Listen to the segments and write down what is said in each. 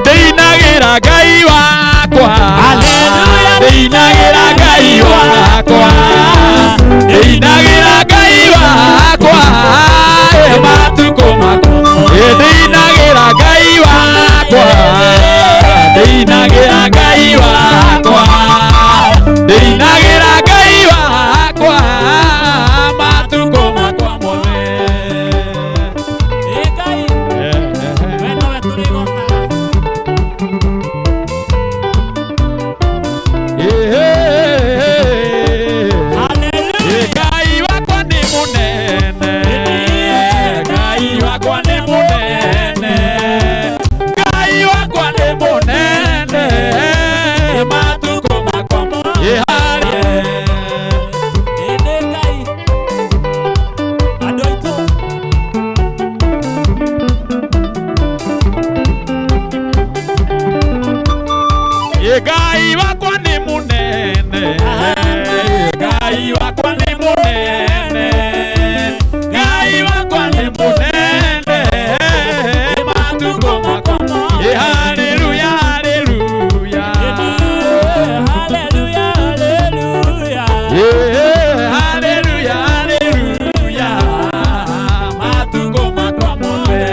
Ndĩinagĩra Ngai wakwa, ndĩinagĩra Ngai wakwa, ndĩinagĩra Ngai wakwa, matukũ makwa, ndĩinagĩra Ngai wakwa, ndĩinagĩra Ngai wakwa, ndĩinagĩra Ngai wakwa, matukũ makwa mothe. Ngai wakwa nĩ mũnene, Ngai wakwa nĩ mũnene, Ngai wakwa nĩ mũnene, matukũ makwa, haleluya, haleluya, haleluya, haleluya, haleluya, matukũ makwa mothe.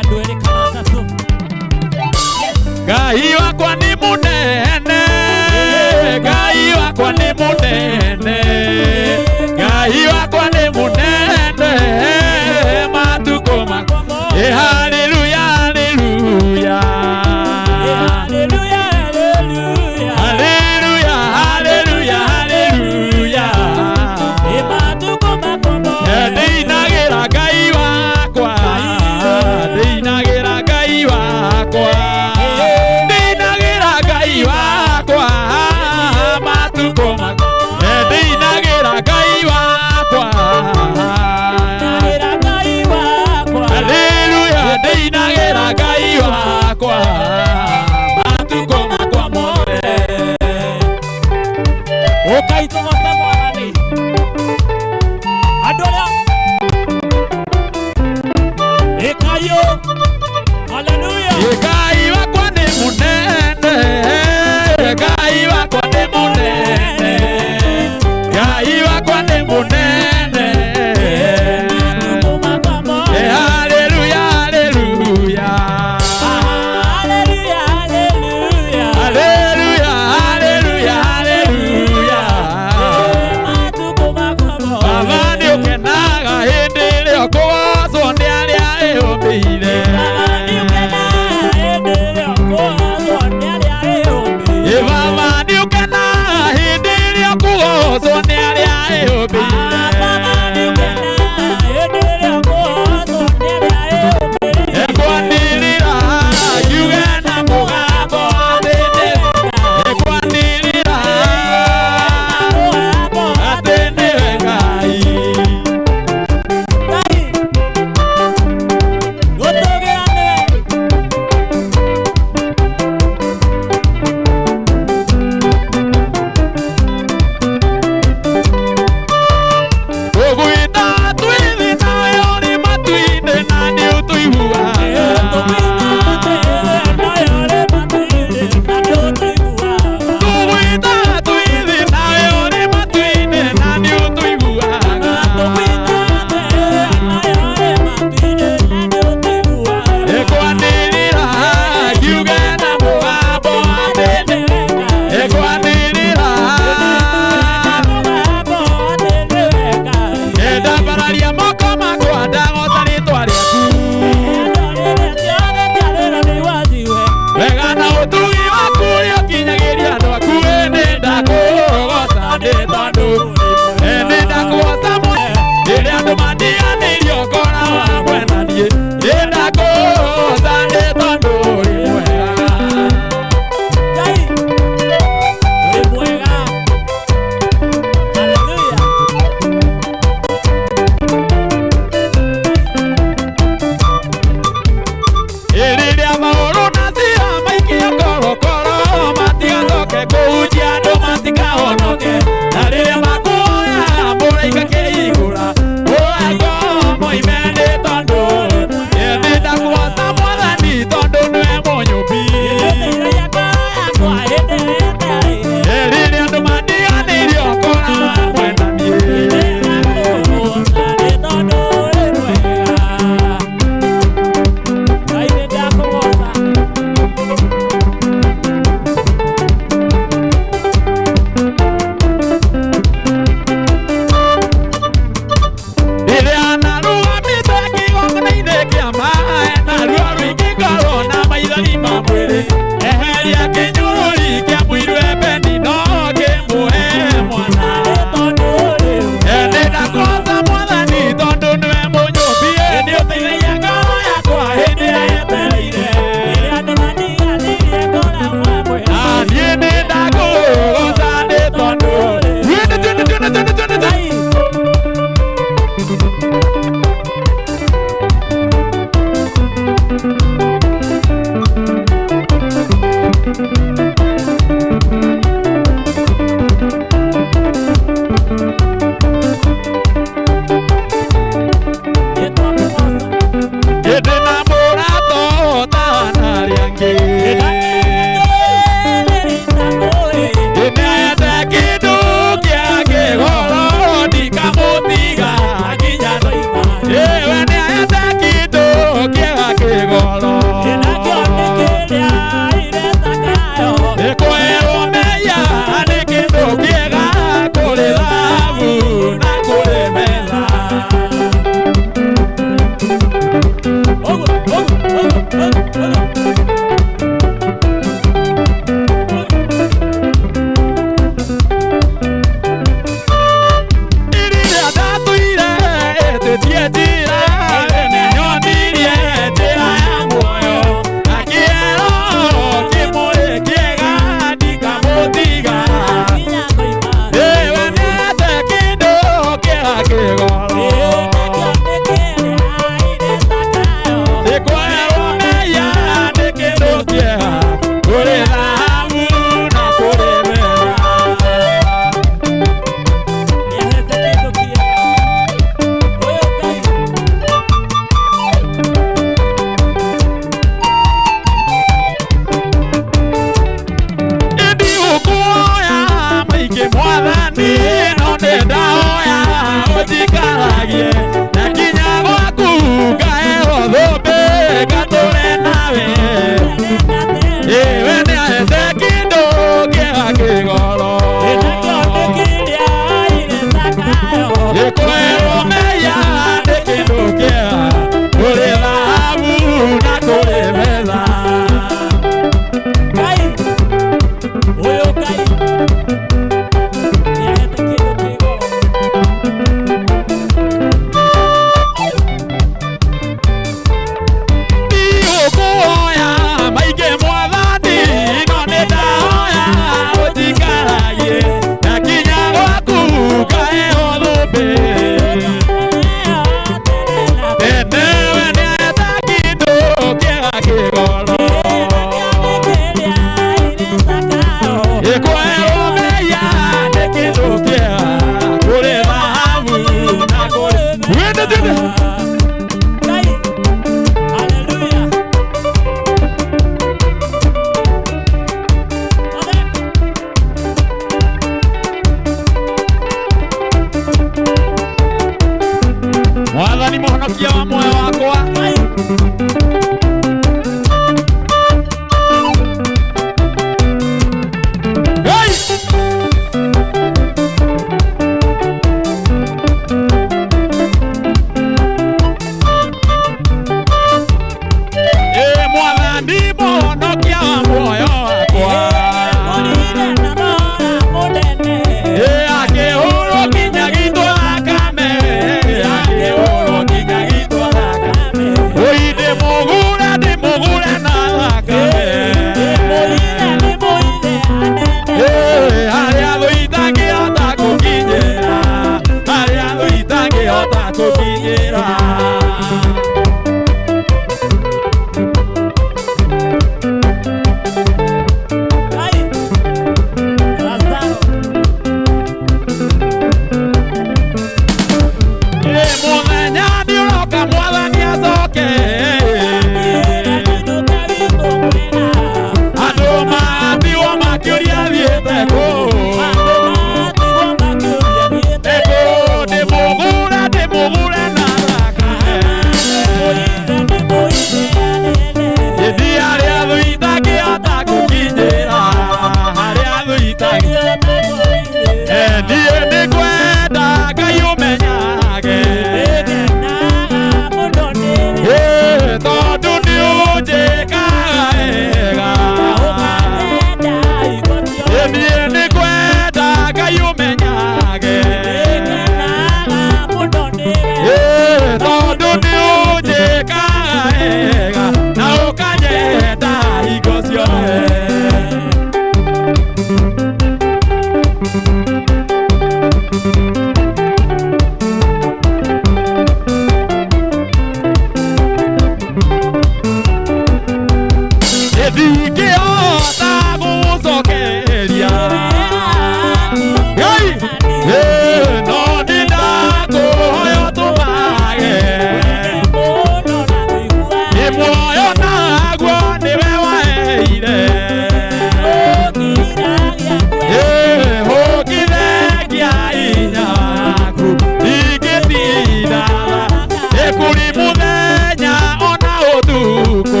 kuri muthenya ona utuku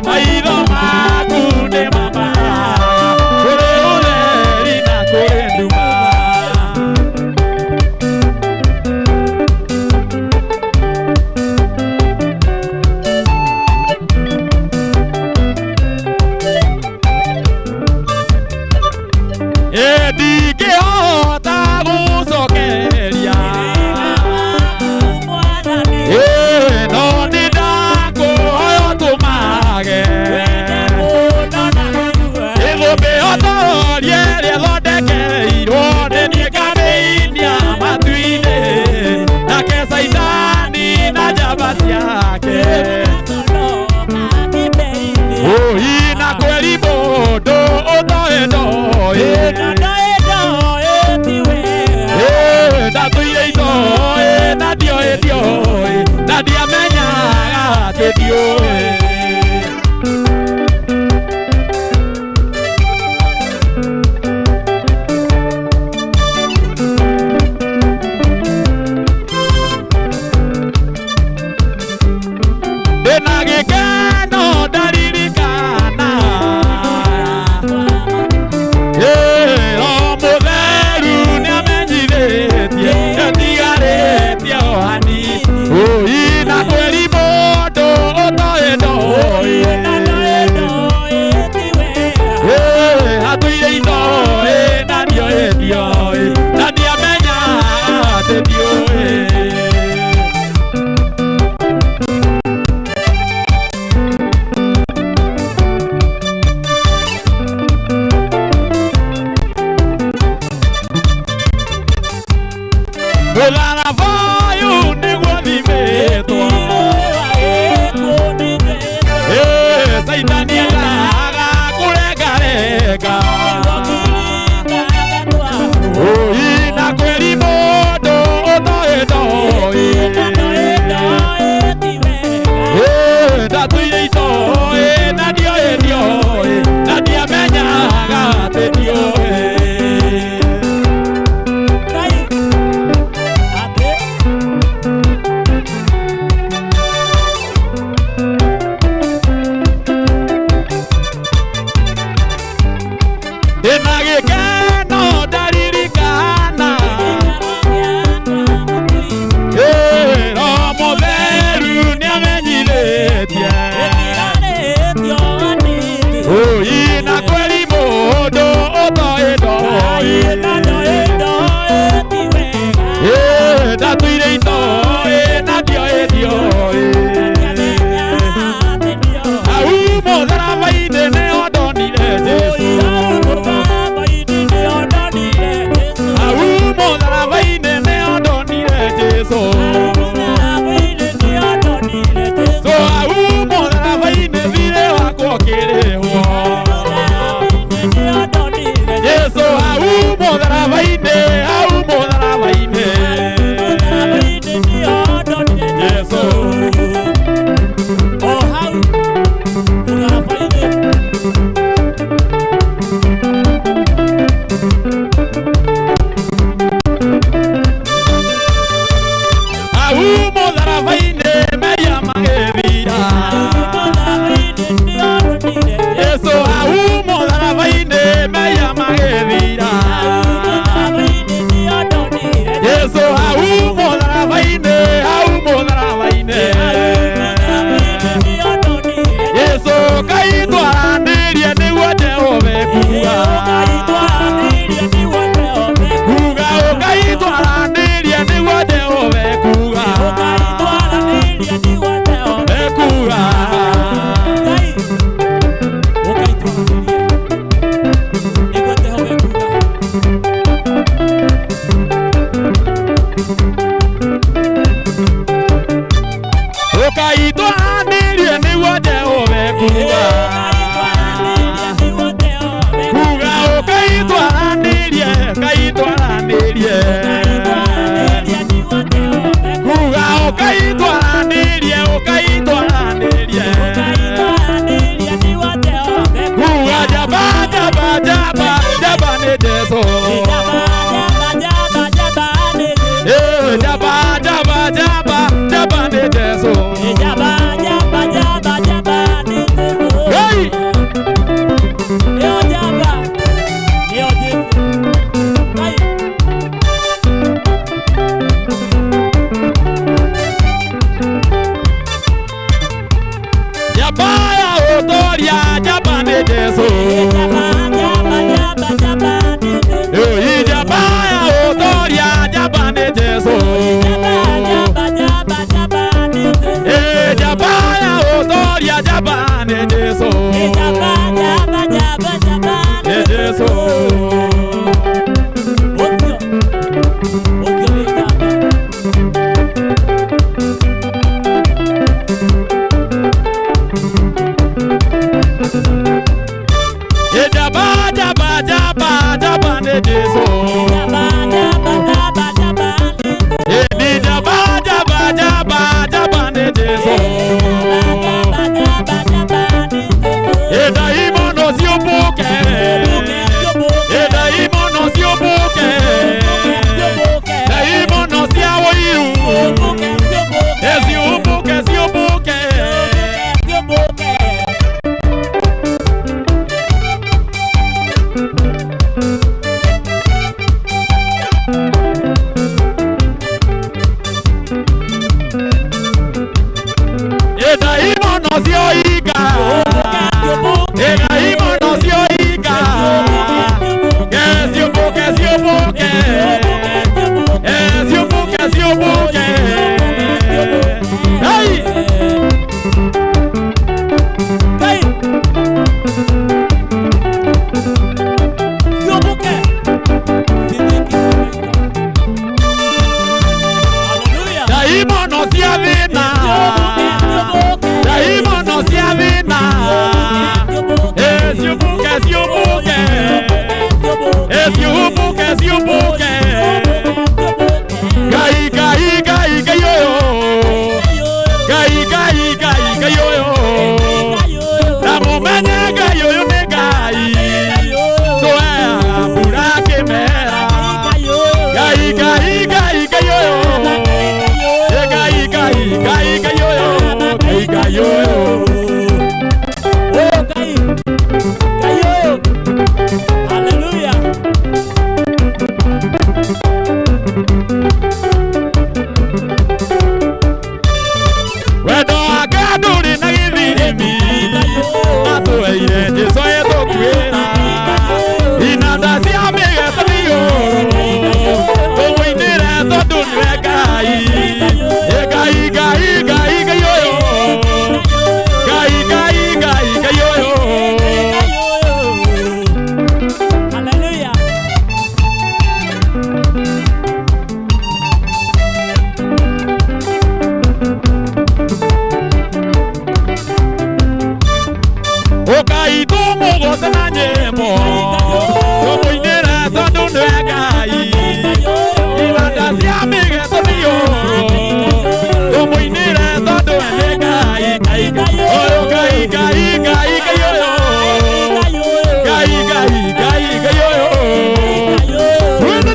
maitho maku nĩ mabaya kũrĩ ũtheri na kũrĩ nduma. Ndingĩhota gũcokeria no nĩ ndakũhoya ũtũmage ĩthũmbĩ otororie rĩthondekereirwo nĩ niĩ ngamĩinia matu-inĩ nake Saitani na njamba ciake na kweri mũndũ ũtoĩ ndoĩ ndatũire itoĩ na ndioĩ ndioĩ na ndiamenyaga atĩ ndiũĩ. Ndĩna gĩkeno ndaririkana mũtheru nĩamenyithĩtie atigarĩtie o hanini na kweri mũndũ ũtoĩ ndoĩ atũire itoĩ na ndioĩ ndioĩ na ndiamenyaga atĩ ndiũĩ. Mũtharaba ũyũ nĩguo thimĩtwo Saitani endaga kũrengarenga na kweri mũndũ ũtoĩ ndoĩ ndatũire itoĩ na ndioĩ ndioĩ na ndiamenyaga atĩ ndiũĩ. Ndĩna gĩkeno ndaririkana no mũtheru nĩamenyithĩtie na kweri mũndũ ũtoĩ ndoĩ ndatũire itoĩ na ndioĩ ndioĩ au mũtharaba-inĩ nĩho ndonire Jesũ mũtharaba-inĩ nĩho ndonire Jesũ au mũtharaba-inĩ thirĩ wakwa ũkĩrĩhwo Jesũ au mũtharaba-inĩ na esiubuke esiubuke esiubuke esiubuke gai gai gai gai yo gai gai gai gai yo na momene gai yo ne gai so pura que mera gai gai gai gai yo gai gai gai gai yo gai gai yo oh gai gai yo hallelujah wedo agaduri na githirimi ato eire jesoe to kwera inanda cia migethiyo to mwinire to dunwe gai gai gai gai gai yo gai gai gai gai yo hallelujah okai to mogo sana nyemo to mwinire to dunwe gai inanda cia migethiyo to mwinire to dunwe gai gai gai oh gai gai gai gai yo gai gai gai gai yo twende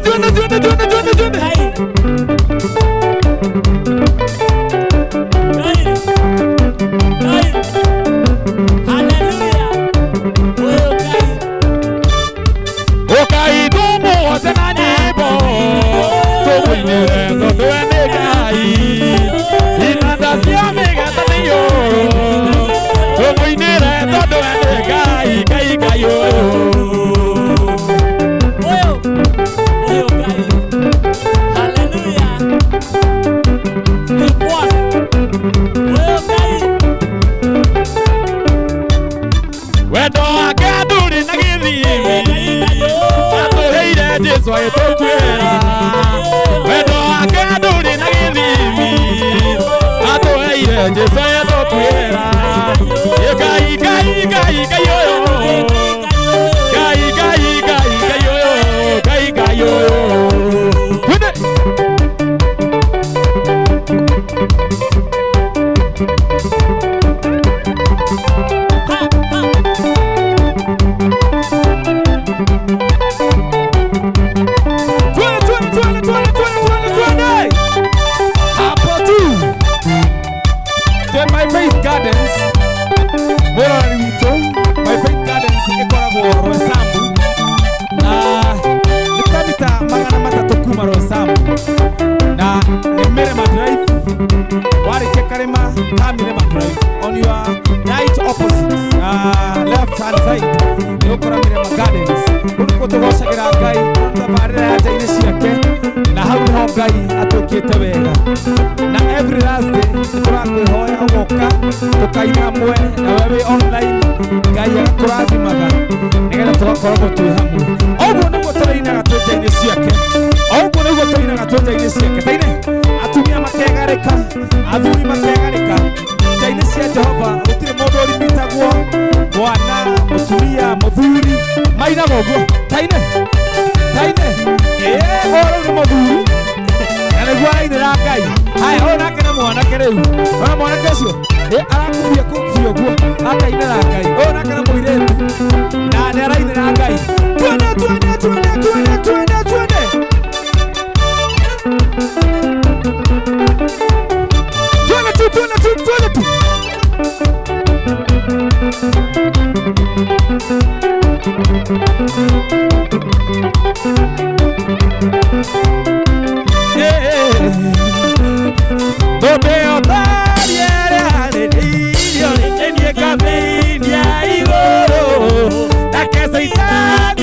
okai dumu wasena nyebo to mwinire to dunwe gai inanda cia migethiyo to mwinire to dunwe gai gai gai yo wedo agaduri na githimi atoheire jesu ayetokwera wedo agaduri na githimi atoheire jesu ayetokwera gai gai gai gai yo gai gai gai gai yo gai gai yo My faith gardens, my faith gardens ikoragwo Roysambu na nitamita magana matatu kuma Roysambu na Mirema Drive warike Karema Mirema Drive on your right opposite left hand side ni ukora Mirema Gardens uko tugocagira Ngai tabarira ya jaine ciake na hau niho Ngai atwikite wega na every last day turakwihoya ugoka tukaina mwe na wewe online Ngai agakurathimaga nigetha tugakorwo twi hamwe oguo niguo tũrĩinaga twĩnja-inĩ ciake oguo niguo tũrĩinaga twĩnja-inĩ ciake taine atumia makegarĩka athuri makegarĩka nja-inĩ cia Jehova gũtirĩ mũndũ ũrimitagwo mwana mũtumia mũthuri mainaga ũguo taine ũyũ nĩ mũthuri na nĩguo arainĩra Ngai haya ũyũ nake nĩ mwanake rĩu ona mwanake ũcio arakubia kũbia ũguo akainĩra Ngai ũyũ nake nĩ mũirĩtu na nĩ arainĩra Ngai twende tu Satan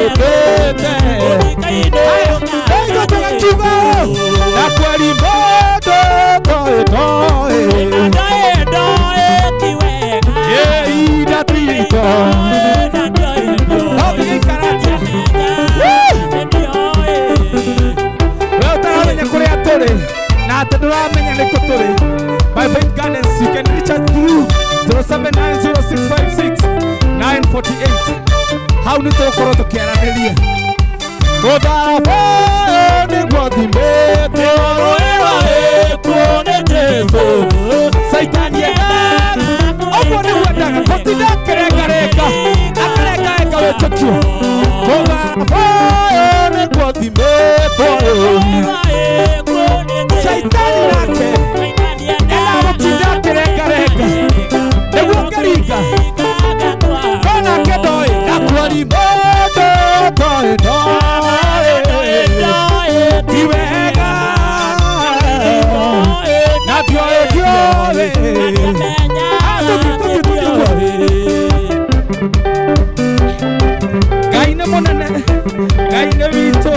yũkĩte nĩguo tũgakiuga na kweli mũndũ toĩ ihinda ti ritũ no gĩikara atĩa we ũtaramenya kũrĩa tũrĩ na atĩ ndũramenya nĩkũ tũrĩ. My Faith Gardens, you can reach us through 0790656948. How ni tũkorwo tũkĩaranĩria gũthaba nĩguo thimĩte kuone Jesũ Saitani ũguo nĩguo endaga tũtinda akĩrengarenga akarengarenga wĩtũkio gũthaba nĩguo thimĩtwo Saitani nake gũtinda akĩrengarenga nĩguo ngĩringa nake ndoĩ na kweli mũndũ toĩ ti wega na ndioĩ Ngai nĩ mũnene, Ngai nĩ witũ.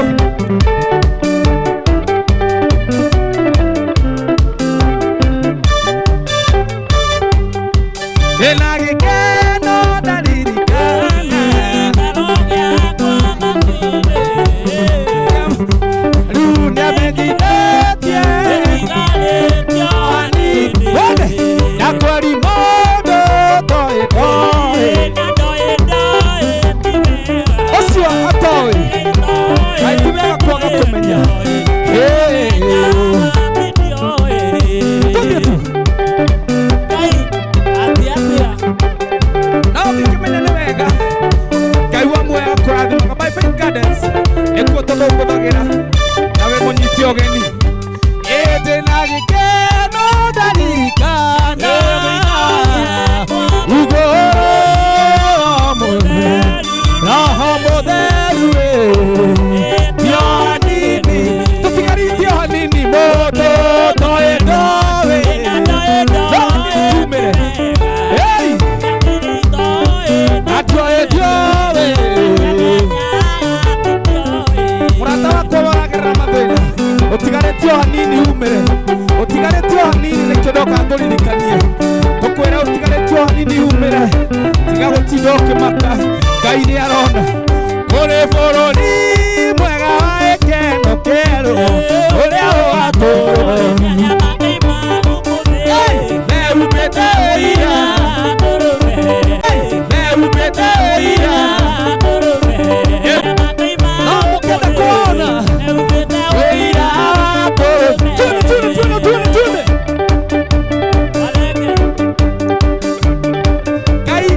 Ena gĩkeno ndaririkana rĩu nĩamenyithĩtie na kweli mũndũ toĩ ũcio atoĩ kaingĩ wega kwaga kũmenya tũthiĩ tu no ngĩkĩmenya nĩ wega Ngai wa muoyo akũrathimaga. My Faith Gardens ĩkuo tondũ ngũthagĩra nawe mũnyiti ũgeni ĩndĩ na gĩkeno ndaririkana igũrũ Roho Mũtheru tio hanini tũtigarĩtie hanini mũndũ toĩ ndoĩ tumĩre atioĩ ndioĩ mũrata wakwa waragerera mathĩna ũtigarĩtio hanini umĩre ũtigarĩtio hanini nĩkĩo ndoka ngũririkanie tũkwĩra ũtigarĩtio hanini umĩre tiga gũtinda ũkĩmaka Ngai nĩ arona kũrĩ bũrũri mwega wa gĩkeno kĩerũ ũrĩa ũgatũũra mehumbĩte ira mehumbĩte ira no mũkenda kuona wĩira tune Ngai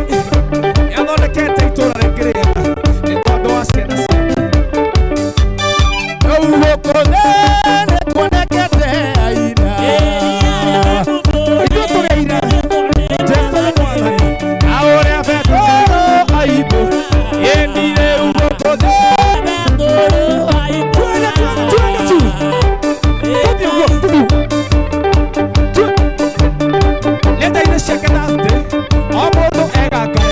nĩathondekete itũũra rĩngĩ rĩega nĩ tondũ wa ciana ciake rĩu gũkũ thĩ nĩkuonekete aira ithuĩ tũgeire Jesũ nĩ Mwathani na ũrĩa Petero aitũ ĩni rĩu gũkũ thĩ twende tu tũthiĩ ũguo nenda-inĩ ciake Thursday o mũndũ egangae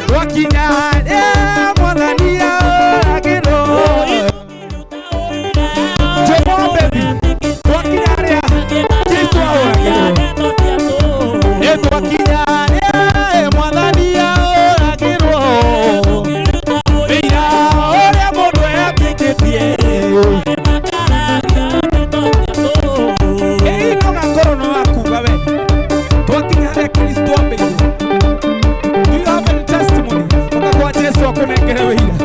twakinya harĩa Mwathani aragĩrwo Baby twakinya harĩa Kristo aragĩrwo twakinya harĩa Mwathani aragĩrwo wĩira ũrĩa mũndũ eyandĩkĩtie no gakorwo no akuga we twakinya harĩa Kristo ambĩirwo. Do you have any testimony ũkagwa Jesũ akũnengere wĩira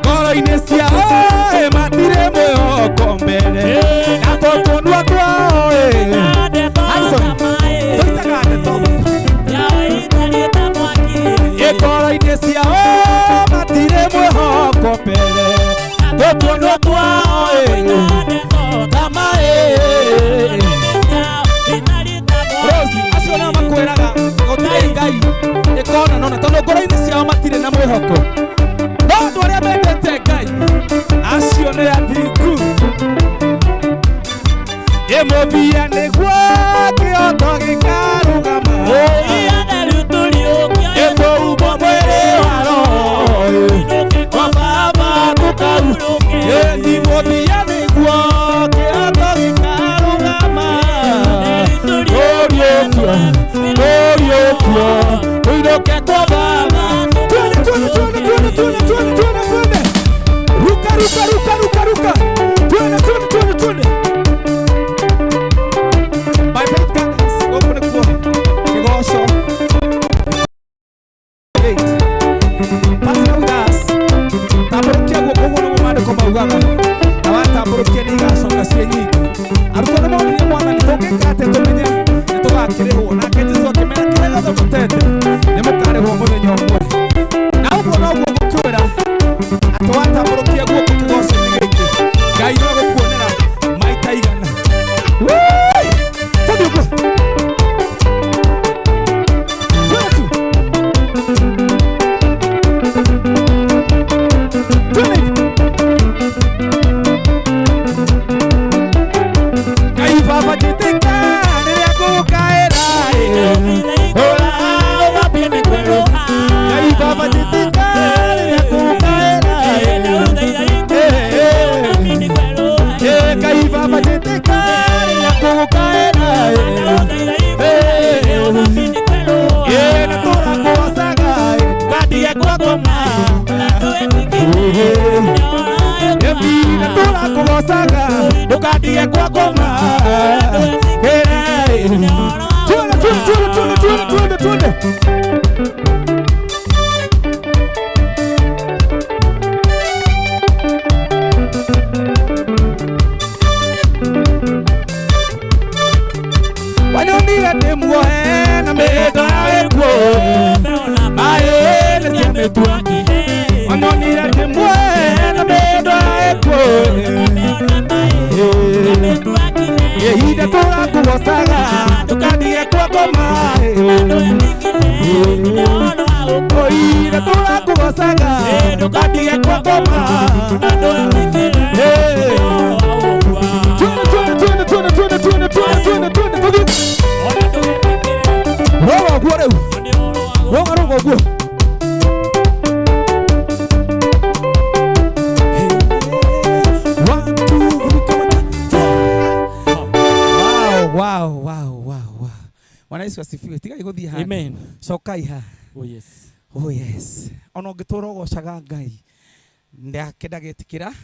ngoro-inĩ ciao matirĩ mwĩhoko mbere na tũtũnua twao tũitaga ndeto ngoro-inĩ ciao matirĩ mwĩhoko mbere tũtũnua twao Rosi acio nao makwĩraga gũtirĩ Ngai ĩkona nona tondũ ngoro-inĩ ciao matirĩ na mwĩhoko no andũ arĩa mendete Ngai acio nĩ athingu ĩmũthia nĩguo kĩoto gĩkarũgama Endi modia niguo Kioto gikarugama Oriokio Uiroke kwa baba Twende Ruka Twende By faith gardens Open the floor Kigoso Pastor with us Taburukia gukoguo mumande kwa maugaga Na wataburukia nigacoka cienyi Arutwana maũndũ mwana nĩtũngĩkate tũmenye nĩtũgakĩrĩhwo nake Jesũ akĩmera kĩrĩa gĩothe mũtete nĩmũkarĩhwo mũthenya ũmwe na ũguo noguo ngũkwĩra atĩ watambũrũkia guoko kĩgoco-inĩ gĩkĩ Ngai no agũkuonera maita igana tũthiĩ ũguo Ukadie kwa goma Twende Wanonira temwo na meda ekwo Ae na siametua Wanonira temwo na meda ekwo Ida tora kuwasaga Tukadie kwa goma Ida tora kuwasaga Tukadie kwa goma Rogo guo reu Rogo guo Wow. Wana Yesu asifiwe. Tiga iguthie ha. Amen. Cokai ha. Oh yes. Ona ngitura ugocaga Ngai. Ndagetikira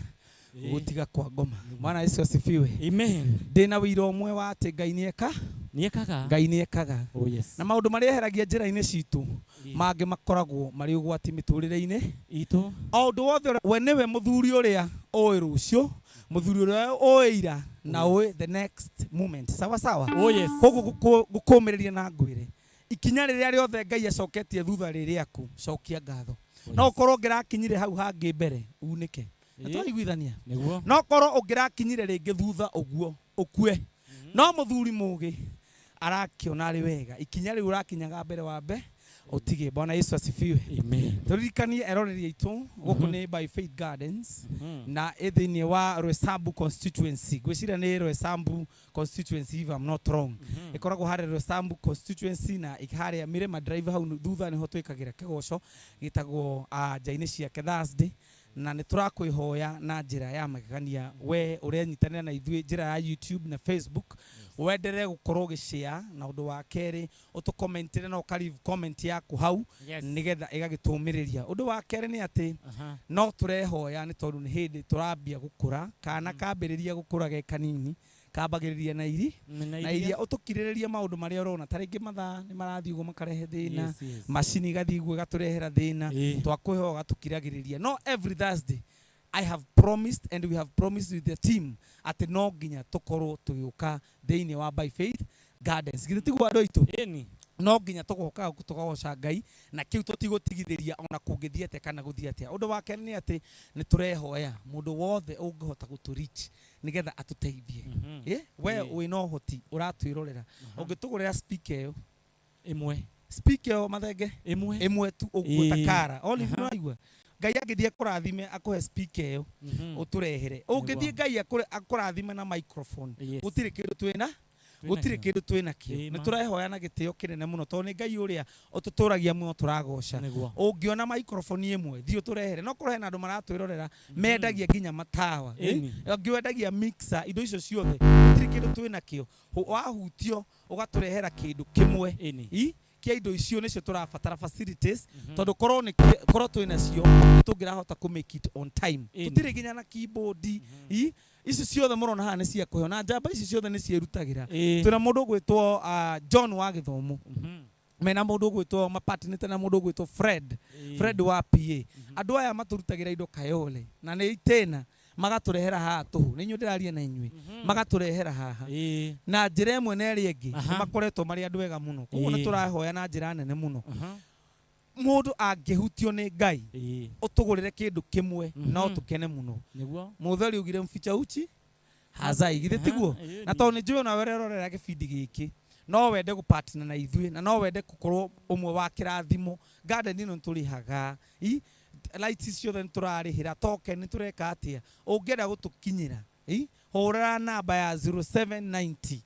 gutiga kwa ngoma. Mwana Yesu asifiwe. Amen. Ndina wira umwe wa ati Ngai niekaga. Ngai niekaga. Oh yes. Na maundu maria eheragia njira-ini citu mange makoragwo mari ugwati miturire-ini itu. O undu wothe we niwe muthuri uria oĩ rucio, muthuri uria oĩ ira na oĩ the next moment. Sawa. Oh yes. Koguo gukumireria na ngwire. Ikinya riria riothe Ngai acoketie thutha ririaku, cokia ngatho. No ukorwo ngirakinyire hau hangi mbere unike. Natwaiguithania. No korwo ungirakinyire ringi thutha uguo ukue. No muthuri mugi arakiona ari wega. Ikinya riu urakinyaga mbere wa mbe utige. Bwana Yesu asifiwe. Amen. Turirikanie eroreri itu guku ni By Faith Gardens na ethini wa Roysambu constituency. Gwicira ni Roysambu constituency if I'm not wrong. Ikoragwo hare Roysambu constituency na ikharia Mirema Drive hau thutha ni ho twikagira kigoco gitagwo njaini ciake Thursday na ni turakwihoya na njira ya magegania we urenyitanira na ithui njira ya YouTube na Facebook wendere gukorwo gishare na undu wa keri utukommentire na ukarive comment yaku hau nigetha igagituumiriria. Undu wa keri ni ati no turehoya ni tondu ni hindi turambia gukura kana kambiriria gukura ge kanini kambagiriria na iria utukiririria maundu maria urona taringi mathaa ni marathi ugo makarehe thina macini gathi ugo gaturehera thina twakwiho gatukiragiriria. No every Thursday I have promised and we have promised with the team ati no nginya tukorwo tugiuka thiini wa By Faith Gardens. Githitiguo andu aitu no nginya tugoka tugoca Ngai na kiu tutigũtigithĩria ona kũngĩthiĩte kana gũthiĩte. Ũndũ wa kerĩ nĩ atĩ nĩ tũrehoya mũndũ wothe ũngĩhota gũtũreach nigetha atuteithie. We wĩna ũhoti ũratwĩrorera ũngĩtũgũrĩra speaker ĩyo ĩmwe, speaker ĩyo mathenge ĩmwe tu ũguo takara Olive no aigua Ngai agithie kurathime akuhe speaker ĩyo ũtũrehere. Ũngĩthie Ngai akurathime na microphone gũtirĩ kĩndũ twĩna gutire kindu twina kio ni turahoya na gitio kinene muno to ni Ngai uria ututuragia muno turagoca ungiona microphone imwe thio turehere no kurehe na andu maratwirorera mendagia nginya matawa ngiwendagia mixer indo icio ciothe gutire kindu twina kio wahutio ugaturehera kindu kimwe kia indo icio nicio turabatara facilities tondu korwo twina cio tungirahota ku make it on time tutire nginya na keyboard ici ciothe murona haha ni cia kuheo na njamba ici ciothe ni ciirutagira twina mundu gwitwo John wa Githomo mena mundu gwitwo mapartner na mundu gwitwo Fred wa PA andu aya maturutagira indo Kayole na ni itena magaturehera haha tuhu ni nyu ndiraria na inyui magaturehera haha na njira imwe na iri ingi makoretwo mari andu wega muno koguo ni turahoya na njira nene muno mundu angihutio ni Ngai utugurire kindu kimwe no tukene muno mutheri ugire mficha uchi hazai githe tiguo na to ni njui na wererorera gibindi giki no wende gu partner na ithui na no wende gukorwo umwe wa kirathimo garden ino turihaga lights ciothe turarihira token tureka atia ungenda gutukinyira hura namba ya 0790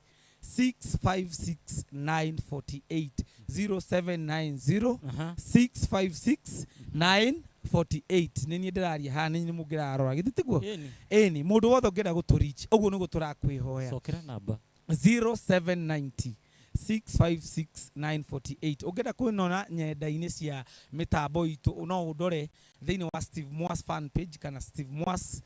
656 948 0790 656 948 nini ndiraria ha nini mungirarora gitiguo eni mundu wothe ungenda guturich uguo ni guturakwihoya sokera namba 0790 656 948 ungenda kwinona nyenda-ini cia mitambo itu no udore thiini wa Steve Mwas fan page kana Steve Mwas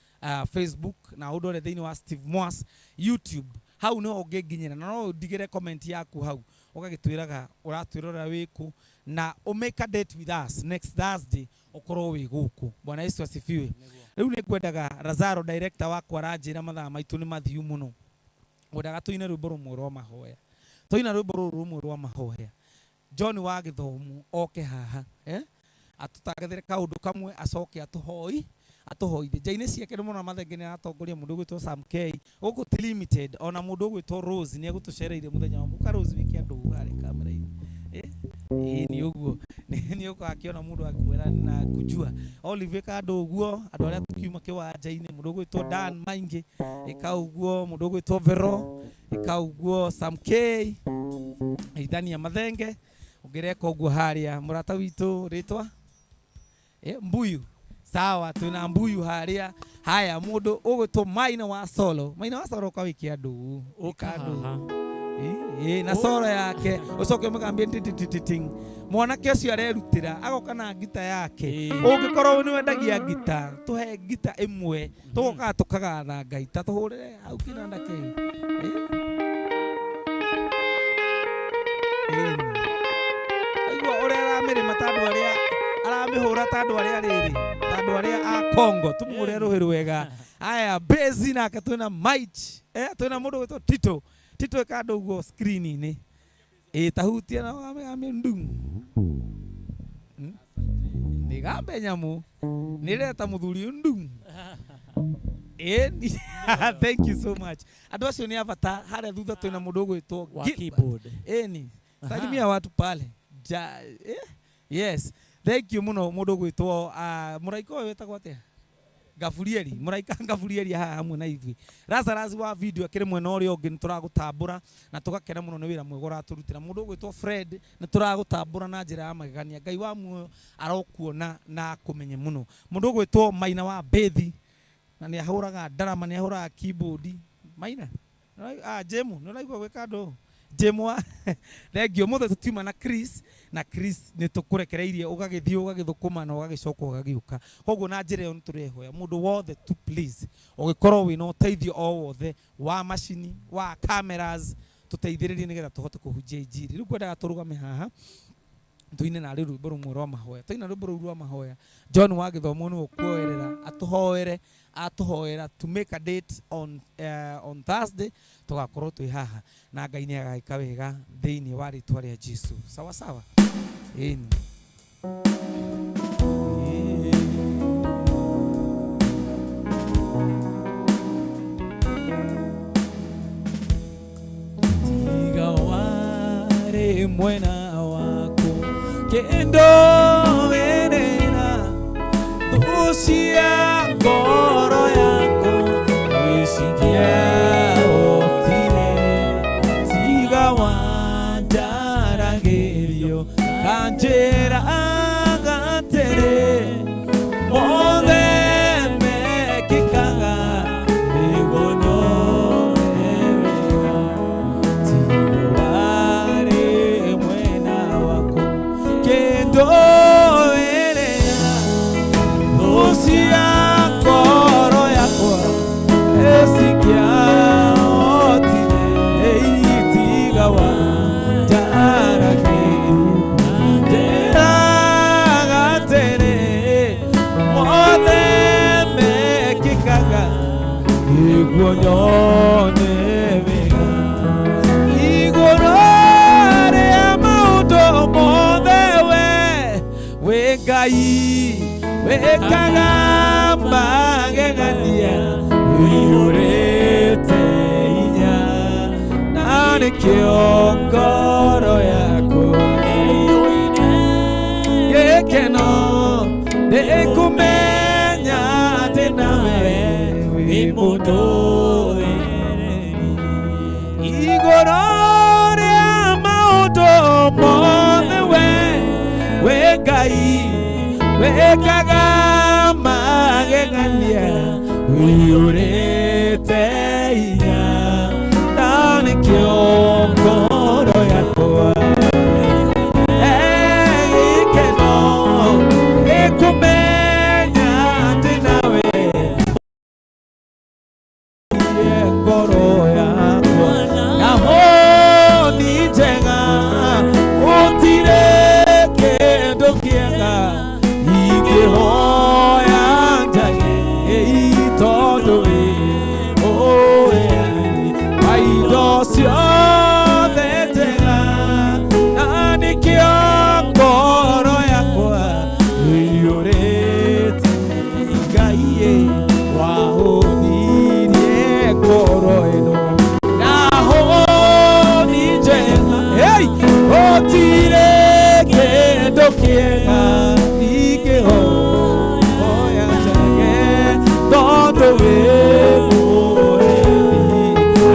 Facebook na udore thiini wa Steve Mwas YouTube hau no unginginyira na no ndigire comment yaku hau ugagitwiraga uratwirora wiku na make a date with us next Thursday ukorwo wi guku. Bwana Yesu asifiwe. Riu ni kwendaga Lazaro director wakwa aranjira mathaa maitu ni mathiu muno ngwendaga tuine rwimbo rumwe rwa mahoya tuina rwimbo rumwe rwa mahoya John wa Githomo oke haha atutagethere kaundu kamwe acoke atuhoithie njaine ciake ni muno mathengene atongoria mundu gwitwo Sam K guku limited ona mundu gwitwo Rose ni agutucereire muthenya wa muka Rose wiki andu hari kamera ni uguo ni ukakiona mundu akwira na kujua Olive kando uguo andu aria tukiuma kiwanja-ini mundu gwitwo Dan Maingi ikauguo mundu gwitwo Vero ikauguo Sam K Idania Mathenge ungireka uguo haria murata witu ritwa Mbuyu sawa tuna Mbuyu haria haya mundu ugwitwo Maina wa Solo kawiki andu ukandu na solo yake ucoke mugambie titing mwanake ucio arerutira agoka na gita yake ungikorwo ni wendagia gita tuhe gita imwe tugoka tukagatha Ngai ta tuhurire au kinanda kii aiwa ore aramire matandu aria aramihura tandu aria riri tandu aria a Kongo tumure ruhiru wega aya bezi na katuna might tuna mundu gwitwo Tito kado uguo screen-ini tahutia na wame ndungu nigambe nyamu nireta muthuri ndungu thank you so much andu acio ni avata haria thutha twina mundu gwitwo keyboard salimia watu pale yes thank you muno mundu gwitwo muraiko wetagwo atia Gafurieri haha hamwe na ithui Lazarus wa video akiri mwena uria ungi nituragutambura na tugakena muno ni wira mwega uraturutira mundu gwitwo Fred nituragutambura na njira ya magegania Ngai wa muoyo arokuona na kumenye muno mundu gwitwo Maina wa Bethi na ni ahuraga drama ni ahuraga keyboard Maina Jemu no laigwa gwika ndo Jemu thengio muthe tutima na Chris ni tukurekereirie ugagithii ugagithukuma na ugagicoka ugagiuka koguo na njira yo niturehoya mundu wothe to please ugikorwo wina uteithio o wothe wa machine wa cameras tuteithiririe nigetha tuhote kuhunjia injiri riu kwendaga turugame haha tuine na rwimbo rumwe rwa mahoya tuina rwimbo rwa mahoya John wa Githomo ni ukuoerera atuhoera to make a date on Thursday tugakorwo twi haha na Ngai ni agaika wega thiini wa ritwa ria Jesu sawa sawa tiga ware mwena wako kendo wenena usia ngoro yako wisikia otile njĩraga atĩrĩ mothe mekĩkaga nĩguo nyone wega tiga warĩ mwena waku kĩndũĩrĩra thũ cia ngoro yakwa ĩcingĩahotire tiga wanjaragia njĩraga atĩrĩ mothe mekĩkaga nĩguo nyone wega igũrũ rĩa maũndũ mothe wĩ Ngai wĩkaga magegania wĩihũrĩte hinya na nĩkĩo ngoro yakwa gĩkeno nĩkũmenya atĩ nawe wĩ mũndũĩrĩri igũrũ rĩa maũndũ mothe wĩ Ngai wĩkaga magegania wĩihũrĩte hinya na nĩkĩo ngoro yakwa gĩkeno gĩkũmenya atĩ nawe ngoro yakwa naho nĩ njega gũtirĩ kĩndũ kĩega ingĩhoya Ngai tondũ wĩ wa indo ciothe njega na nĩkĩo ngoro yakwa ĩiyũrĩte Ngai wahũnirie ngoro ĩno naho nĩ njega gũtirĩ kĩndũ kĩega ingĩhoya Ngai tondũ wĩ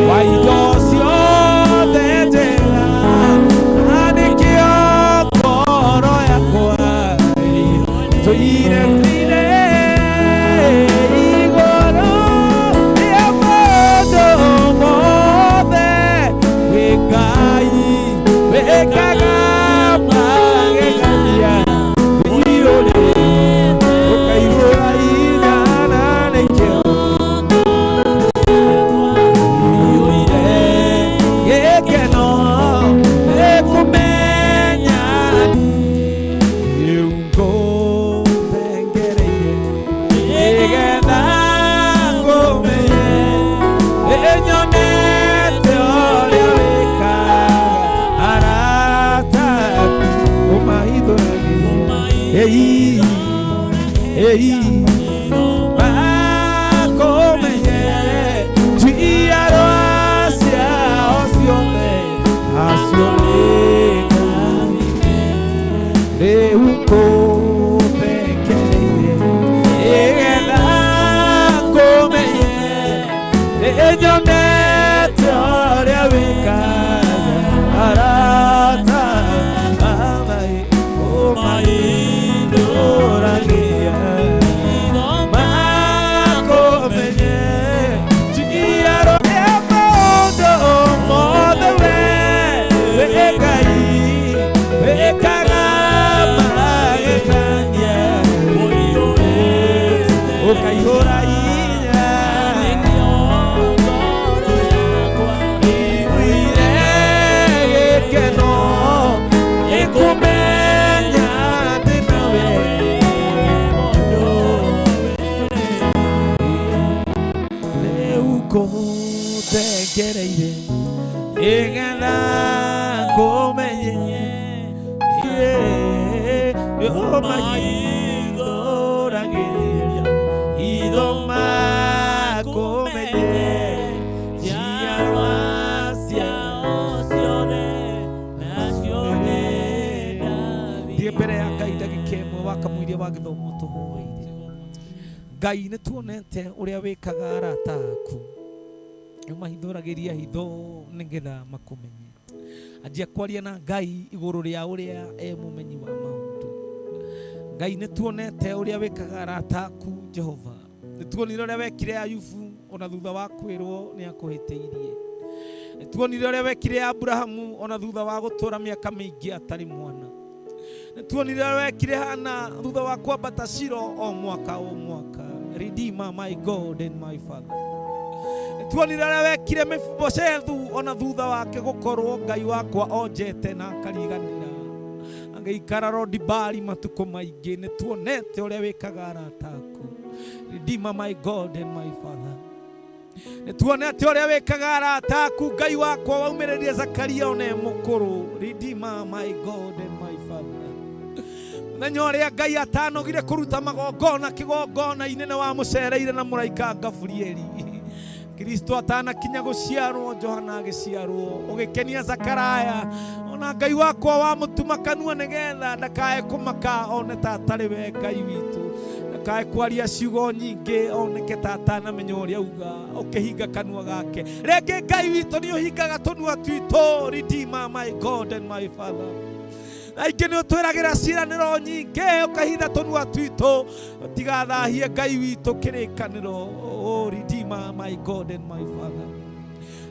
wa indo ciothe njega na nĩkĩo ngoro yakwa tũire igũrũ rĩa maũndũ mothe wĩ Ngai wĩkaga magegania ũkaihũra hinya na nĩkĩo gĩkeno nĩkũmenya rĩu ngũthengereire nĩgetha ngũmenye nĩnyonete ũrĩa wĩkaga arata aku ũmahithũragia makomenye njiarwa ciao ciothe acio rĩu ngũthengereire nĩgetha ngũmenye nĩnyonete ũrĩa wĩkaga arata ũmahithũragia makomenye njiarwa cia maũndũ mothe wĩ Ngai wĩkaga magegania ũkaihũra hinya wĩire gĩkeno gĩkũmenya atĩ nawe rĩu ngũthengereire nĩgetha ngũmenye ũmahithũragĩria itho makomenye njiarwa ciao ciothe nacio nĩ Daudi. Thiĩ mbere ya Ngai ndagĩka ĩmwe wakamũiria wa gĩthomo tũhoire. Ngai nĩ tuonete ũrĩa wĩkaga arata aku ũmahithũragĩria hitho nĩgetha makũmenye Anjia kwaria na Ngai iguru ria uria mumenyi wa maundu. Ngai nĩ tuonete uria wikaga arata aku Jehova. Nĩ tuonire uria wekire Ayubu ona thutha wa kwirwo nĩ akuhĩtĩirie. Nĩ tuonire uria wekire Abrahamu ona thutha wa gũtũra mĩaka mĩingĩ atarĩ mwana. Nĩ tuonire uria wekire Hana thutha wa kwambata Shilo o mwaka. Redeemer, my God and my Father. Nĩ tuonire uria wekire Mefiboshethu ona thutha wake gũkorwo Ngai wakwa onjete na akariganĩra. Agĩikara Lodibari matuko maingĩ. Nĩ tuonete uria wikaga arata aku. Redeemer, my God and my Father. Nĩ tuonete uria wikaga arata aku Ngai wakwa waumĩrĩria Zakaria one mũkũrũ. Redeemer, my God and my Father. Mũthenya ũrĩa Ngai atanogire kũruta magongona kĩgongona inene wa mũcereire na mũraika Gaburieli. Kristo atanakinya gũciarwo Johana agĩciarwo ũgĩkenia Zakaraya ona Ngai wakwa wa mũtuma kanua nĩgetha ndakae kũmaka one ta atarĩ we Ngai witũ. Ndakae kwaria ciugo nyingĩ oneke ta atanamenya ũrĩa auga ũkĩhinga kanua gake. Rĩngĩ Ngai witũ nĩ ũhingaga tũnua twitũ. Redeemer, my God and my Father. Aingĩ nĩ ũtwĩragĩra ciĩranĩro nyingĩ ũkahitha tũnua twitũ ũtigathahie Ngai witũ kĩrĩkanĩro. Oh, Redeemer, my God and my Father.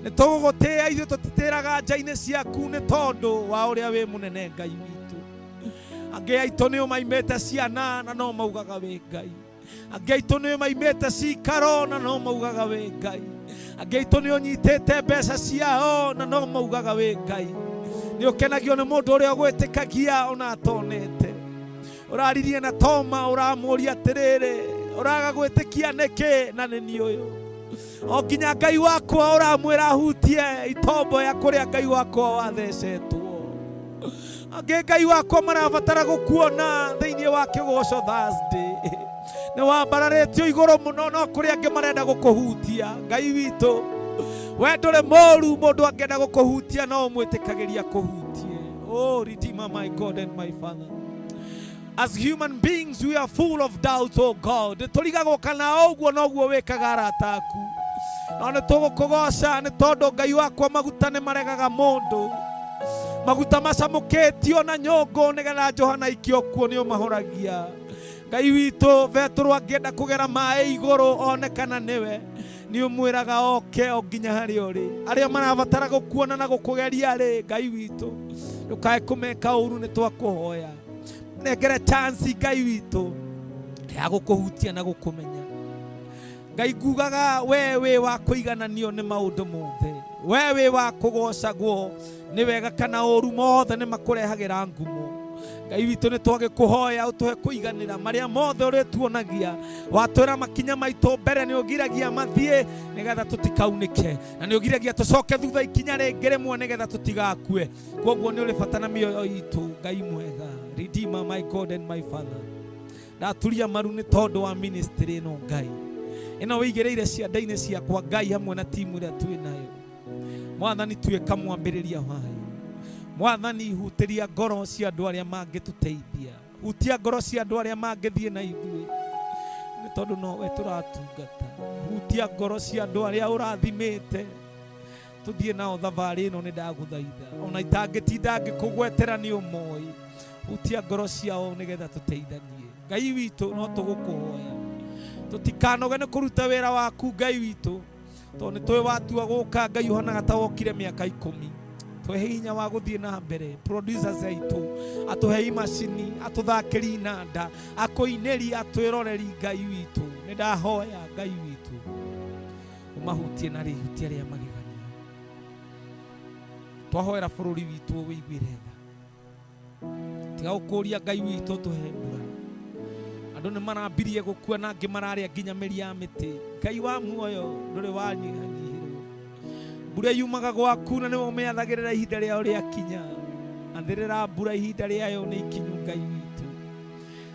Nĩ tũgũgũtĩĩa ithuĩ tũtitĩraga nja-inĩ ciaku nĩ tondũ wa ũrĩa wĩ mũnene Ngai witũ. Angĩ aitũ nĩ maimĩte ciana na no maugaga wĩ Ngai. Angĩ aitũ nĩ maimĩte cikaro na no maugaga wĩ Ngai. Angĩ aitũ nĩ ũnyitĩte mbeca ciao na no maugaga wĩ Ngai. Nĩ ũkenagio nĩ mũndũ ũrĩa ũgwĩtĩkagia ona atonete. Ũraririe na Toma ũramũria atĩrĩrĩ ũraga gwĩtĩkia nĩkĩ na nĩ niĩ ũyũ. O nginya Ngai wakwa ũramwĩra hutie itombo ya kũrĩa Ngai wakwa wathecetwo. Angĩ Ngai wakwa marabatara gũkuona thĩinĩ wa kĩgoco Thursday. Nĩ wambararĩtio igũrũ mũno no kũrĩ angĩ marenda gũkũhutia. Ngai witũ we ndũrĩ mũũru mũndũ angĩenda gũkũhutia no ũmwĩtĩkagĩria kũhutie. Oh, Redeemer, my God and my Father. As human beings we are full of doubt, oh God. Tũrigagwo kana ũguo noguo wĩkaga arata aku. No nĩ tũgũkũgoca nĩ tondũ Ngai wakwa maguta nĩ maregaga mũndũ. Maguta macamũkĩtio na nyũngũ nĩgetha Johana ikio kuo nĩ ũmahoragia. Ngai witũ Petero angĩenda kũgera maaĩ igũrũ onekana nĩwe nĩ ũmwĩraga oke o nginya harĩa ũrĩ. Arĩa marabatara gũkuona na gũkũgeria rĩ Ngai witũ ndũkae kũmeka ũru nĩ twakũhoya. Nengere chance Ngai witũ ya gũkũhutia na gũkũmenya. Ngai ngugaga we wĩ wa kũigananio nĩ maũndũ mothe. We wĩ wa kũgocagwo nĩ wega kana ũru mothe nĩ makũrehagĩra ngumo. Ngai witũ nĩ twagĩkũhoya ũtũhe kũiganĩra marĩa mothe ũrĩtuonagia. Watwĩra makinya maitũ mbere nĩ ũgiragia mathiĩ nĩgetha tũtikaunĩke na nĩ ũgiragia tũcoke thutha ikinya rĩngĩ rĩmwe nĩgetha tũtigakue. Koguo nĩ ũrĩ bata na mĩoyo itũ Ngai mwega. Redeemer, my God and my Father. Ndaturia maru nĩ tondũ wa ministry ĩno Ngai. Ĩno wĩigĩrĩire cianda-inĩ ciakwa Ngai hamwe na timu ĩrĩa twĩ nayo. Mwathani tuĩka mwambĩrĩria wayo. Mwathani hutĩria ngoro cia andũ arĩa mangĩtũteithia. Hutia ngoro cia andũ arĩa mangĩthiĩ na ithuĩ nĩ tondũ nowe tũratungata. Hutia ngoro cia andũ arĩa ũrathimĩte tũthiĩ nao thabarĩ ĩno nĩ ndagũthaitha. Ona itangĩtinda ngĩkũgwetera nĩ ũmoĩ. Hutia ngoro ciao nĩgetha tũteithanie. Ngai witũ no tũgũkũhoya. Tũtikanoge nĩ kũruta wĩra waku Ngai witũ tondũ nĩ tũĩ watua gũka Ngai ũhanaga ta wokire mĩaka 10. Tũhe hinya wa gũthiĩ na mbere. Producers aitũ atũhe imacini atũthakĩri inanda akũinĩri atwĩroreri Ngai witũ. Nĩ ndahoya Ngai witũ ũmahutie na rĩhutia rĩa magegania. Twahoera bũrũri witũ wĩiguĩre tha. Tiga gũkũria Ngai witũ tũhe mbura. Andũ nĩ marambirie gũkua na angĩ mararĩa nginya mĩri ya mĩtĩ. Ngai wa muoyo ndũrĩ wanyihanyihĩrwo. Mbura yumaga gwaku na nĩwe ũmĩathagĩrĩra ihinda rĩayo rĩakinya. Athĩrĩra mbura ihinda rĩayo nĩ ikinyu Ngai witũ.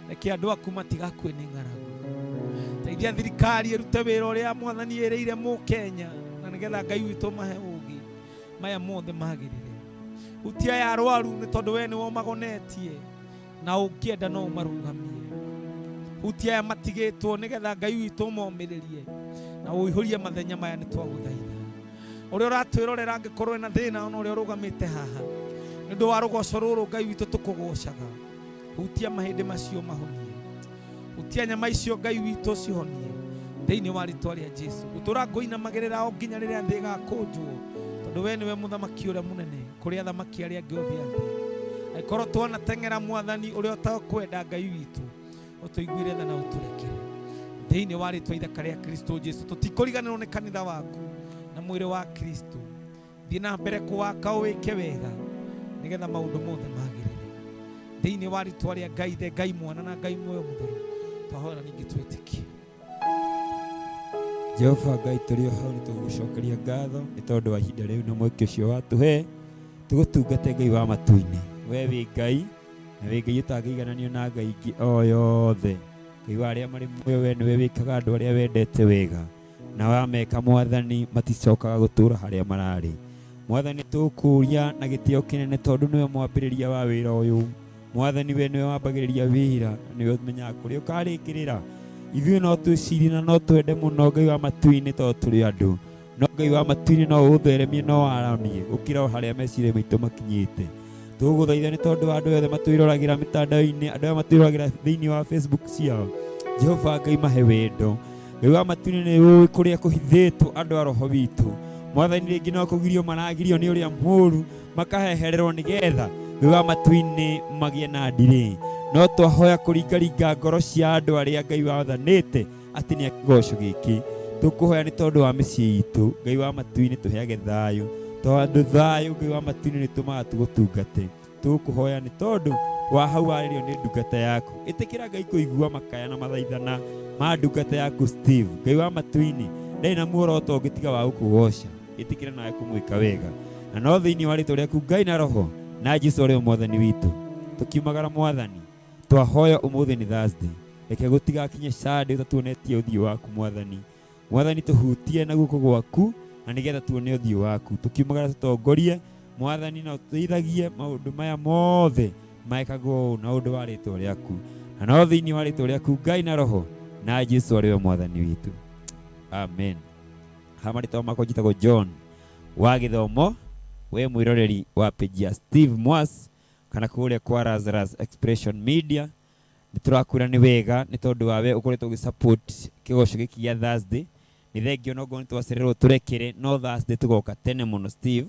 Reke andũ aku matigakue nĩ ng'aragu. Teithia thirikari ĩrute wĩra ũrĩa Mwathani ĩrĩire Mũkenya na nĩgetha Ngai witũ mahe ũũgĩ maya mothe magĩrĩre. Hutia ya arwaru nĩ tondũ we nĩwe ũmagonetie na ũngĩenda no ũmarũgamie. Hutia ya matigĩtwo nĩgetha Ngai witũ ũmomĩrĩrie na ũihũrie mathenya maya nĩ twagũthaitha. Ũrĩa ũratwĩrorera angĩkorwo na thĩna ona ũrĩa ũrũgamĩte haha nĩndũ wa rũgoco rũrũ Ngai witũ tũkũgocaga. Hutia mahĩndĩ macio mahonie, hutia nyama icio Ngai witũ cihonie thĩinĩ wa rĩĩtwa rĩa Jesũ. Gũtũra ngũinamagĩrĩra o nginya rĩrĩa thĩ ĩgakũnjwo, tondũ we nĩwe mũthamaki ũrĩa mũnene kũrĩ athamaki arĩa angĩ othe a thĩ. Angĩkorwo twanateng'era Mwathani ũrĩa ũtakwenda Ngai witũ, ũtũiguĩre tha na ũtũrekere thĩinĩ wa rĩĩtwa ithaka rĩa Kristo Jesũ. Tũtikũriganĩrwo nĩ kanitha waku na mwĩrĩ wa Kristo. Thiĩ na mbere kũwaka ũwĩke wega nĩgetha maũndũ mothe magĩrĩre thĩinĩ wa rĩĩtwa rĩa Ngai Ithe, Ngai Mwana na Ngai Muoyo Mũtheru. Twahoya ningĩ twĩtĩkie. Jehova Ngai tũrĩ o hau nĩtũgũcokeria ngatho nĩ tondũ wa ihinda rĩu na mweke ũcio watũhe tũgũtungate Ngai wa matu-inĩ. We wĩ Ngai na wĩ Ngai ũtangĩigananio na Ngai ingĩ o yothe. Ngai wa arĩa marĩ muoyo, we nĩwe wĩkaga andũ arĩa wendete wega, na wameka Mwathani maticokaga gũtũũra harĩa mararĩ. Mwathani tũkũria na gĩtĩo kĩnene tondũ nĩwe mwambĩrĩria wa wĩra ũyũ. Mwathani we nĩwe wambagĩrĩria wĩra, nĩwe ũmenyaga kũrĩa ũkarĩkĩrĩra. Ithuĩ no twĩcirie na no twende mũno Ngai wa matu-inĩ tondũ tũrĩ andũ, no Ngai wa matu-inĩ no ũtheremie no waramie gũkĩra harĩa meciria maitũ makinyĩte. Tũgũthaitha nĩ tondũ wa andũ othe matwĩroragĩra mĩtandao-inĩ, andũ arĩa matwĩroragĩra thĩinĩ wa Facebook ciao. Jehova Ngai mahe wendo. Ngai wa matu-inĩ nĩ ũĩ kũrĩa kũhithĩtwo andũ a roho witũ. Mwathani rĩngĩ no kũgirio maragirio nĩ ũrĩa mũũru makahehererwo nĩgetha Ngai wa matu-inĩ magĩe na ndirĩ. No twahoya kũringaringa ngoro cia andũ arĩa Ngai wathanĩte atĩ nĩ kĩgoco gĩkĩ. Tũkũhoya nĩ tondũ wa mĩciĩ itũ. Ngai wa matu-inĩ tũheage thayũ, tondũ thayũ Ngai wa matu-inĩ nĩ tũmaga tũgũtungate. Tũkũhoya nĩ tondũ wa hau warĩrio nĩ ndungata yaku. Ĩtĩkĩra Ngai kũigua makaya na mathaithana ma ndungata yaku Steve. Ngai wa matu-inĩ ndarĩ na muoroto ũngĩ tiga wa gũkũgoca. Ĩtĩkĩra nawe kũmwĩka wega, na no thĩinĩ wa rĩĩtwa rĩaku Ngai na roho na Jesũ ũrĩa Mwathani witũ. Tũkiumagara Mwathani, twahoya ũmũthĩ nĩ Thursday, reke gũtigakinye Sunday ũtatuonetie ũthiũ waku Mwathani. Mwathani tũhutie na guoko gwaku na nĩgetha tuone ũthiũ waku. Tũkiumagara tũtongorie Mwathani na ũtũteithagie maũndũ maya mothe maĩkagwo na ũndũ wa rĩĩtwa rĩaku, na no thĩinĩ wa rĩĩtwa rĩaku Ngai na roho na Jesũ arĩwe Mwathani witũ. Amen. Hamarĩtwa makwa njĩtagwo John wa gĩthomo, we mwĩroreri wa page ya Steve Mwas kana kũrĩa kwa Lazarus Expression Media. Nĩtũrakwĩra nĩ wega nĩ tondũ wawe ũkoretwo ũgĩsupport kĩgoco gĩkĩ gĩa Thursday. Nĩ thengio no ngorwo nĩtwacererwo tũrekere, no Thursday tũgoka tene mũno Steve,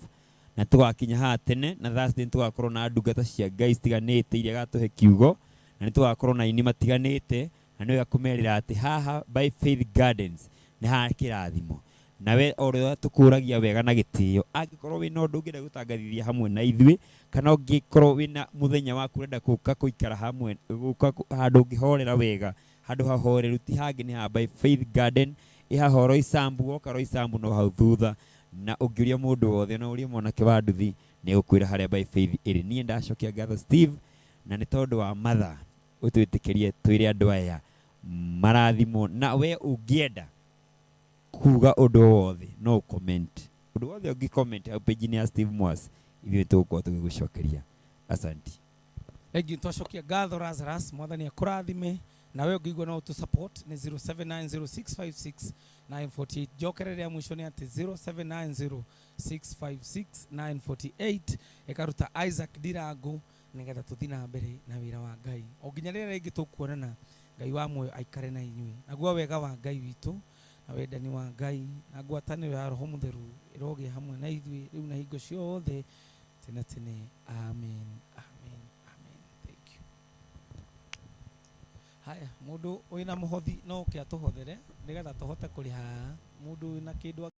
na tũgakinya haha tene, na Thursday nĩtũgakorwo na ndungata cia Ngai citiganĩte iria gatũhe kiugo, na nĩtũgakorwo na ini matiganĩte, na nĩwega kũmerĩra atĩ haha By Faith Gardens nĩ ha kĩrathimo. Nawe ũrĩa tũkũragia wega na gĩtĩo, angĩkorwo wĩna ũndũ ũngĩenda gũtangathithia hamwe na ithuĩ, kana ũngĩkorwo wĩna mũthenya waku ũrenda gũka gũikara hamwe, gũka handũ ũngĩhorera wega, handũ hahoreru ti hangĩ nĩ ha By Faith Garden, ĩhaha Roysambu. Woka Roysambu no hau thutha, na ũngĩũria mũndũ wothe na ũrĩa mwanake wa nduthi nĩ gũkwĩra harĩa By Faith ĩrĩ. Niĩ ndacokia ngatho Steve, na nĩ tondũ wa mathaa ũtwĩtĩkĩrie twĩre andũ aya marathimo. Na we ũngĩenda kuga ũndũ wothe no comment, ũndũ wothe ũngĩ comment au page-inĩ ya Steve Mwas, ithuĩ tũgũkorwo tũgĩgũcokeria. Asanti. Thank you. Twacokia ngatho Lazarus, Mwathani akũrathime. Na we ũngĩigua no tu support nĩ 0790656948. Jokereria mwisho nĩ atĩ 0790656948. ĩkaruta Isaac Ndirango nĩgetha tũthiĩ na mbere na wĩra wa Ngai o nginya rĩrĩa rĩngĩ tũkuonana. Ngai wa muoyo aikare na inyuĩ, naguo wega wa Ngai witũ na wendani wa Ngai na ngwatanĩro ya Roho Mũtheru ĩrogĩa hamwe na ithuĩ rĩu na hingo ciothe tene tene. Amen, amen, amen. Thank you. Haya, mũndũ wĩna mũhothi no ũke atũhothere nĩgetha tũhote kũrĩha mũndũ wĩna kĩndũ